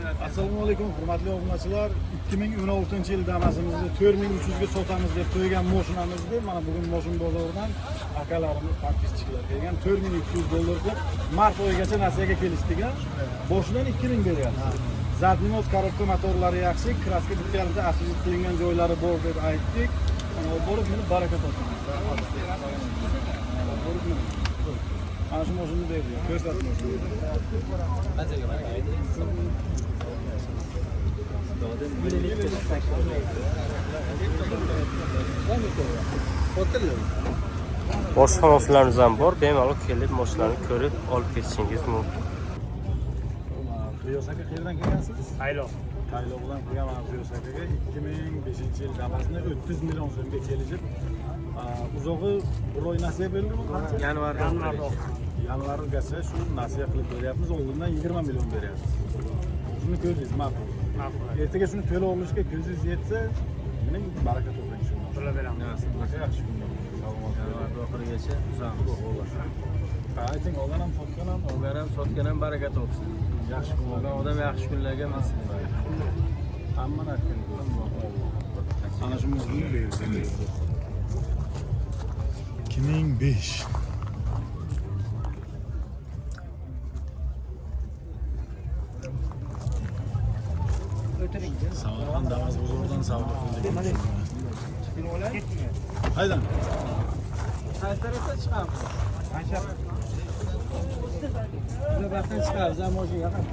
Assalomu alaykum, hurmatli obunachilar. 2016-yil damasimizni 4300 ga sotamiz deb qo'ygan mashinamizni mana bugun moshin bozoridan akalarimiz podpischilar kelgan $4200 deb mart oyigacha nasiyaga kelishdik. Boshidan 2000 beryapmiz. Zadnimoz korobka motorlari yaxshi, kraska bitta asfalt qilingan joylari bor deb aytdik. Mana borib meni baraka topamiz. Ana shu mashinani berdi. Ko'rsatmoq. Qanchaga baraka aytdingiz? Boshqa mashinalarimiz ham bor. Bemalol kelib mashinalarni ko'rib olib ketishingiz mumkin. Qiyosaka qayerdan kelgansiz? Tayloq. Tayloq bilan kelgan Qiyosakaga 2005-yil damasini 30 million so'mga kelishib, uzog'i bir oy nasiya berildi. Yanvargacha shu nasiya qilib beryapmiz. Oldindan 20 million beryapmiz. Shuni ko'rdingiz, ma'qul. Ertaga shuni to'lab olishga ko'zingiz yetsa, mening baraka toping shuni. To'lab beramiz. Yaxshi kunlar. Yanvar oxirigacha uzamiz. Ayting, olgan ham sotgan ham, Sotgan ham baraka topsin. yaxshi kunlar. Odam yaxshi kunlarga minsin. Hammani aytgan. Ana shu muzlikni berdi. 2005. Samarqand Damas bozoridan savdo qildik. Haydan. Qaysi tarafga chiqamiz? Qancha? Buni baxtdan chiqamiz, ham mashina yaqin.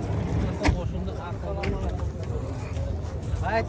Mashina arqadan. Hayt.